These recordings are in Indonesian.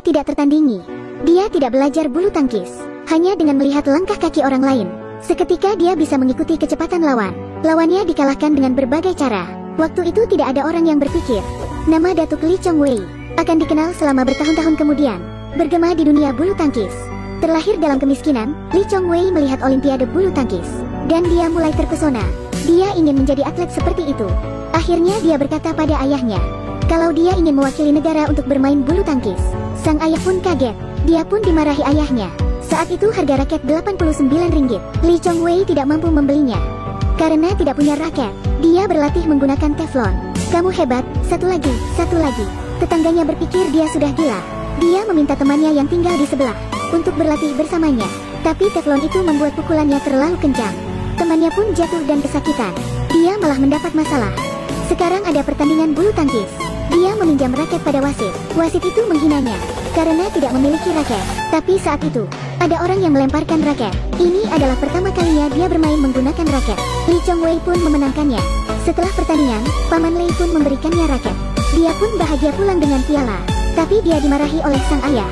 tidak tertandingi. Dia tidak belajar bulu tangkis. Hanya dengan melihat langkah kaki orang lain, seketika dia bisa mengikuti kecepatan lawan. Lawannya dikalahkan dengan berbagai cara. Waktu itu tidak ada orang yang berpikir nama Datuk Lee Chong Wei akan dikenal selama bertahun-tahun kemudian, bergema di dunia bulu tangkis. Terlahir dalam kemiskinan, Lee Chong Wei melihat Olimpiade bulu tangkis, dan dia mulai terpesona. Dia ingin menjadi atlet seperti itu. Akhirnya dia berkata pada ayahnya, kalau dia ingin mewakili negara untuk bermain bulu tangkis. Sang ayah pun kaget. Dia pun dimarahi ayahnya. Saat itu harga raket Rp89. Lee Chong Wei tidak mampu membelinya karena tidak punya raket. Dia berlatih menggunakan teflon. Kamu hebat, satu lagi. Tetangganya berpikir dia sudah gila. Dia meminta temannya yang tinggal di sebelah untuk berlatih bersamanya. Tapi teflon itu membuat pukulannya terlalu kencang. Temannya pun jatuh dan kesakitan. Dia malah mendapat masalah. Sekarang ada pertandingan bulu tangkis. Dia meminjam raket pada wasit. Wasit itu menghinanya karena tidak memiliki raket. Tapi saat itu, ada orang yang melemparkan raket. Ini adalah pertama kalinya dia bermain menggunakan raket. Lee Chong Wei pun memenangkannya. Setelah pertandingan, Paman Lei pun memberikannya raket. Dia pun bahagia pulang dengan piala. Tapi dia dimarahi oleh sang ayah.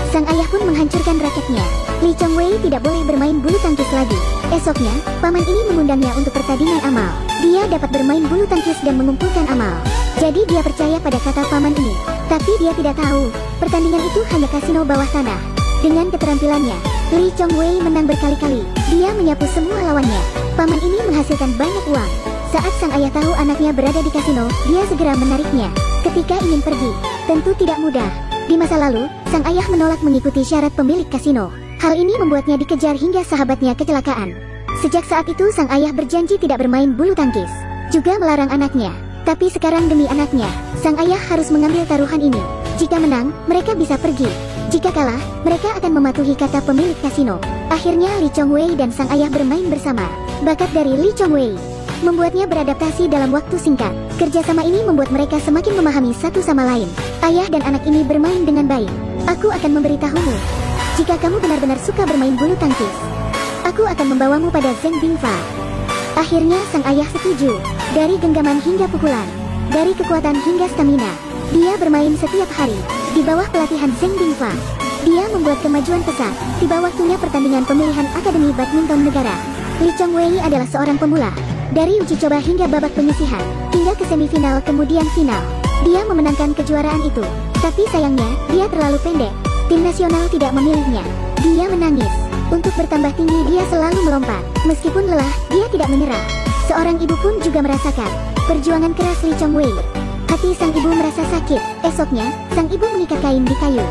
Sang ayah pun menghancurkan raketnya. Lee Chong Wei tidak boleh bermain bulu tangkis lagi. Esoknya, paman ini mengundangnya untuk pertandingan amal. Dia dapat bermain bulu tangkis dan mengumpulkan amal. Jadi dia percaya pada kata paman ini. Tapi dia tidak tahu, pertandingan itu hanya kasino bawah tanah. Dengan keterampilannya, Lee Chong Wei menang berkali-kali. Dia menyapu semua lawannya. Paman ini menghasilkan banyak uang. Saat sang ayah tahu anaknya berada di kasino, dia segera menariknya. Ketika ingin pergi, tentu tidak mudah. Di masa lalu, sang ayah menolak mengikuti syarat pemilik kasino. Hal ini membuatnya dikejar hingga sahabatnya kecelakaan. Sejak saat itu sang ayah berjanji tidak bermain bulu tangkis, juga melarang anaknya. Tapi sekarang demi anaknya, sang ayah harus mengambil taruhan ini. Jika menang, mereka bisa pergi. Jika kalah, mereka akan mematuhi kata pemilik kasino. Akhirnya Lee Chong Wei dan sang ayah bermain bersama. Bakat dari Lee Chong Wei membuatnya beradaptasi dalam waktu singkat. Kerjasama ini membuat mereka semakin memahami satu sama lain. Ayah dan anak ini bermain dengan baik. Aku akan memberitahumu. Jika kamu benar-benar suka bermain bulu tangkis, aku akan membawamu pada Zheng Bingfa. Akhirnya sang ayah setuju. Dari genggaman hingga pukulan, dari kekuatan hingga stamina, dia bermain setiap hari. Di bawah pelatihan Zheng Bingfa, dia membuat kemajuan pesat. Tiba waktunya pertandingan pemilihan Akademi Badminton Negara. Lee Chong Wei adalah seorang pemula. Dari uji coba hingga babak penyisihan, hingga ke semifinal kemudian final, dia memenangkan kejuaraan itu. Tapi sayangnya, dia terlalu pendek. Tim nasional tidak memilihnya. Dia menangis. Untuk bertambah tinggi dia selalu melompat. Meskipun lelah, dia tidak menyerah. Seorang ibu pun juga merasakan perjuangan keras Lee Chong Wei. Hati sang ibu merasa sakit. Esoknya, sang ibu mengikat kain di kayu.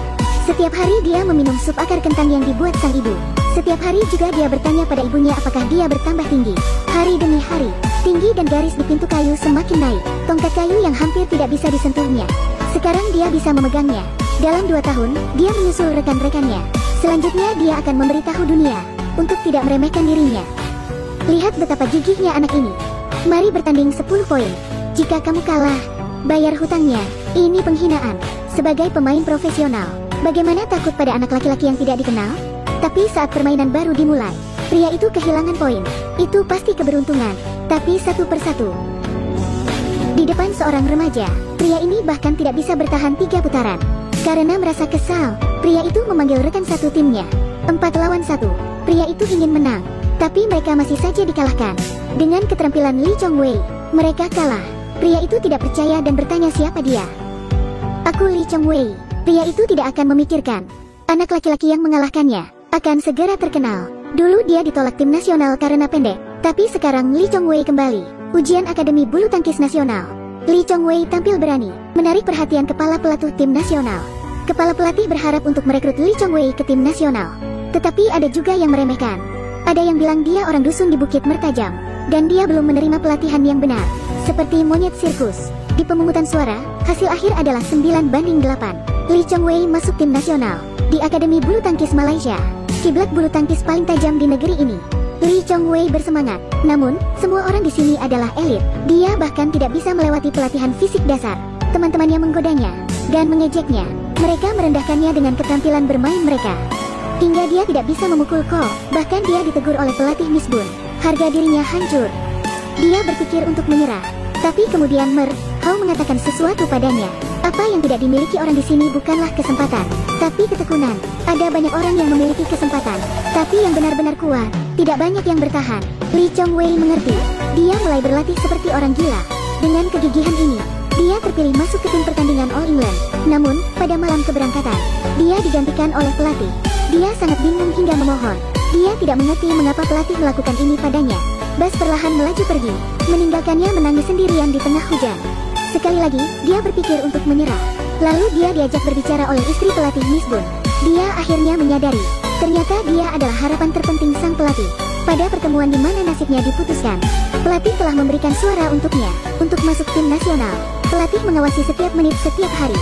Setiap hari dia meminum sup akar kentang yang dibuat sang ibu. Setiap hari juga dia bertanya pada ibunya apakah dia bertambah tinggi. Hari demi hari, tinggi dan garis di pintu kayu semakin naik. Tongkat kayu yang hampir tidak bisa disentuhnya. Sekarang dia bisa memegangnya. Dalam 2 tahun, dia menyusul rekan-rekannya. Selanjutnya dia akan memberitahu dunia untuk tidak meremehkan dirinya. Lihat betapa gigihnya anak ini. Mari bertanding 10 poin. Jika kamu kalah, bayar hutangnya. Ini penghinaan. Sebagai pemain profesional, bagaimana takut pada anak laki-laki yang tidak dikenal? Tapi saat permainan baru dimulai, pria itu kehilangan poin. Itu pasti keberuntungan. Tapi satu persatu. Di depan seorang remaja, pria ini bahkan tidak bisa bertahan 3 putaran. Karena merasa kesal, pria itu memanggil rekan satu timnya. 4 lawan 1. Pria itu ingin menang, tapi mereka masih saja dikalahkan. Dengan keterampilan Lee Chong Wei, mereka kalah. Pria itu tidak percaya dan bertanya siapa dia. Aku Lee Chong Wei. Pria itu tidak akan memikirkan anak laki-laki yang mengalahkannya akan segera terkenal. Dulu dia ditolak tim nasional karena pendek, tapi sekarang Lee Chong Wei kembali. Ujian Akademi Bulu Tangkis Nasional. Lee Chong Wei tampil berani, menarik perhatian kepala pelatih tim nasional. Kepala pelatih berharap untuk merekrut Lee Chong Wei ke tim nasional. Tetapi ada juga yang meremehkan. Ada yang bilang dia orang dusun di Bukit Mertajam, dan dia belum menerima pelatihan yang benar. Seperti monyet sirkus. Di pemungutan suara, hasil akhir adalah 9-8. Lee Chong Wei masuk tim nasional di Akademi Bulu Tangkis Malaysia. Kiblat bulu tangkis paling tajam di negeri ini. Lee Chong Wei bersemangat. Namun, semua orang di sini adalah elit. Dia bahkan tidak bisa melewati pelatihan fisik dasar. Teman-temannya menggodanya dan mengejeknya. Mereka merendahkannya dengan keterampilan bermain mereka. Hingga dia tidak bisa memukul Ko. Bahkan dia ditegur oleh pelatih Miss Bun. Harga dirinya hancur. Dia berpikir untuk menyerah. Tapi kemudian Kau mengatakan sesuatu padanya. Apa yang tidak dimiliki orang di sini bukanlah kesempatan, tapi ketekunan. Ada banyak orang yang memiliki kesempatan, tapi yang benar-benar kuat, tidak banyak yang bertahan. Lee Chong-wei mengerti. Dia mulai berlatih seperti orang gila. Dengan kegigihan ini, dia terpilih masuk ke tim pertandingan All England. Namun, pada malam keberangkatan, dia digantikan oleh pelatih. Dia sangat bingung hingga memohon. Dia tidak mengerti mengapa pelatih melakukan ini padanya. Bas perlahan melaju pergi, meninggalkannya menangis sendirian di tengah hujan. Sekali lagi, dia berpikir untuk menyerah. Lalu dia diajak berbicara oleh istri pelatih Miss Bun. Dia akhirnya menyadari, ternyata dia adalah harapan terpenting sang pelatih. Pada pertemuan di mana nasibnya diputuskan, pelatih telah memberikan suara untuknya, untuk masuk tim nasional. Pelatih mengawasi setiap menit setiap hari.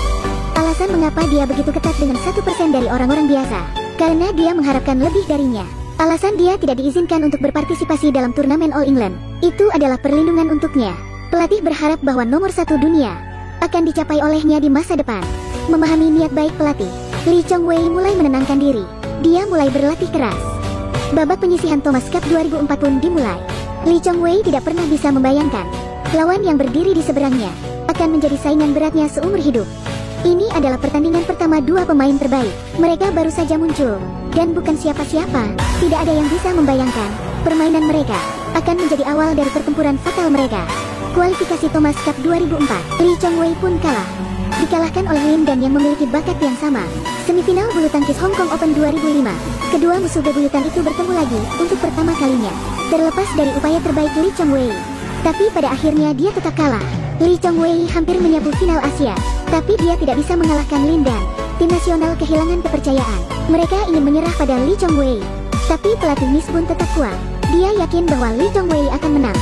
Alasan mengapa dia begitu ketat dengan 1% dari orang-orang biasa, karena dia mengharapkan lebih darinya. Alasan dia tidak diizinkan untuk berpartisipasi dalam turnamen All England, itu adalah perlindungan untuknya. Pelatih berharap bahwa nomor 1 dunia akan dicapai olehnya di masa depan. Memahami niat baik pelatih, Lee Chong-wei mulai menenangkan diri. Dia mulai berlatih keras. Babak penyisihan Thomas Cup 2004 pun dimulai. Lee Chong-wei tidak pernah bisa membayangkan lawan yang berdiri di seberangnya akan menjadi saingan beratnya seumur hidup. Ini adalah pertandingan pertama dua pemain terbaik. Mereka baru saja muncul, dan bukan siapa-siapa. Tidak ada yang bisa membayangkan permainan mereka akan menjadi awal dari pertempuran fatal mereka. Kualifikasi Thomas Cup 2004, Lee Chong-wei pun kalah. Dikalahkan oleh Lin Dan yang memiliki bakat yang sama. Semifinal bulu tangkis Hong Kong Open 2005. Kedua musuh bebuyutan itu bertemu lagi untuk pertama kalinya. Terlepas dari upaya terbaik Lee Chong-wei, tapi pada akhirnya dia tetap kalah. Lee Chong-wei hampir menyapu final Asia, tapi dia tidak bisa mengalahkan Lin Dan. Tim nasional kehilangan kepercayaan. Mereka ingin menyerah pada Lee Chong-wei, tapi pelatih Miss Bun tetap kuat. Dia yakin bahwa Lee Chong-wei akan menang.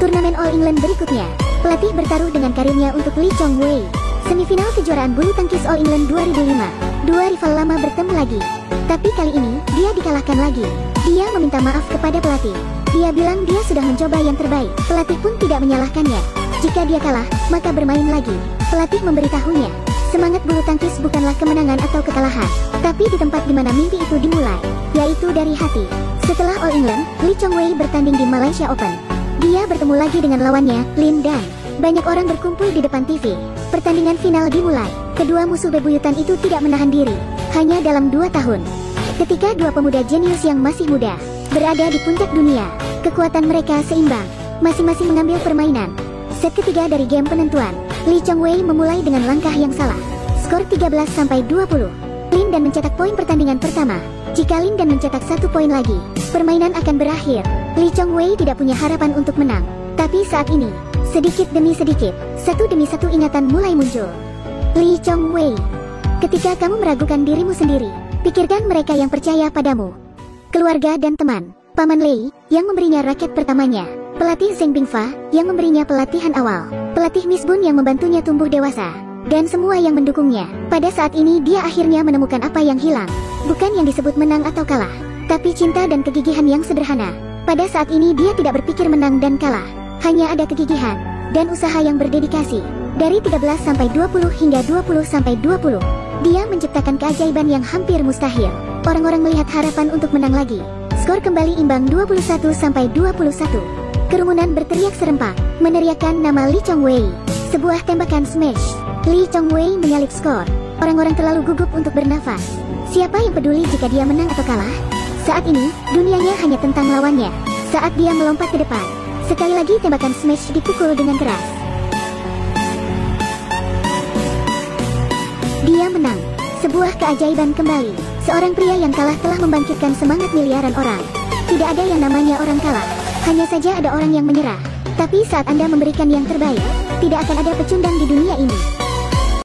Turnamen All England berikutnya, pelatih bertaruh dengan karirnya untuk Lee Chong-wei. Semifinal kejuaraan bulu tangkis All England 2005. Dua rival lama bertemu lagi, tapi kali ini dia dikalahkan lagi. Dia meminta maaf kepada pelatih. Dia bilang dia sudah mencoba yang terbaik. Pelatih pun tidak menyalahkannya. Jika dia kalah, maka bermain lagi. Pelatih memberitahunya, semangat bulu tangkis bukanlah kemenangan atau kekalahan, tapi di tempat di mana mimpi itu dimulai, yaitu dari hati. Setelah All England, Lee Chong-wei bertanding di Malaysia Open. Dia bertemu lagi dengan lawannya, Lin Dan. Banyak orang berkumpul di depan TV. Pertandingan final dimulai. Kedua musuh bebuyutan itu tidak menahan diri, hanya dalam 2 tahun. Ketika dua pemuda jenius yang masih muda berada di puncak dunia, kekuatan mereka seimbang, masing-masing mengambil permainan. Set ketiga dari game penentuan, Lee Chong-wei memulai dengan langkah yang salah. Skor 13-20. Lin Dan mencetak poin pertandingan pertama. Jika Lin Dan mencetak 1 poin lagi, permainan akan berakhir. Lee Chong-wei tidak punya harapan untuk menang. Tapi saat ini, sedikit demi sedikit, satu demi satu ingatan mulai muncul. Lee Chong-wei, ketika kamu meragukan dirimu sendiri, pikirkan mereka yang percaya padamu. Keluarga dan teman. Paman Lei, yang memberinya raket pertamanya. Pelatih Zheng Bingfa, yang memberinya pelatihan awal. Pelatih Miss Bun yang membantunya tumbuh dewasa. Dan semua yang mendukungnya. Pada saat ini dia akhirnya menemukan apa yang hilang. Bukan yang disebut menang atau kalah, tapi cinta dan kegigihan yang sederhana. Pada saat ini dia tidak berpikir menang dan kalah. Hanya ada kegigihan dan usaha yang berdedikasi. Dari 13-20 hingga 20-20, dia menciptakan keajaiban yang hampir mustahil. Orang-orang melihat harapan untuk menang lagi. Skor kembali imbang 21-21. Kerumunan berteriak serempak, meneriakkan nama Lee Chong-wei. Sebuah tembakan smash. Lee Chong-wei menyalip skor. Orang-orang terlalu gugup untuk bernafas. Siapa yang peduli jika dia menang atau kalah? Saat ini, dunianya hanya tentang lawannya. Saat dia melompat ke depan, sekali lagi tembakan smash dipukul dengan keras. Dia menang. Sebuah keajaiban kembali. Seorang pria yang kalah telah membangkitkan semangat miliaran orang. Tidak ada yang namanya orang kalah. Hanya saja ada orang yang menyerah. Tapi saat Anda memberikan yang terbaik, tidak akan ada pecundang di dunia ini.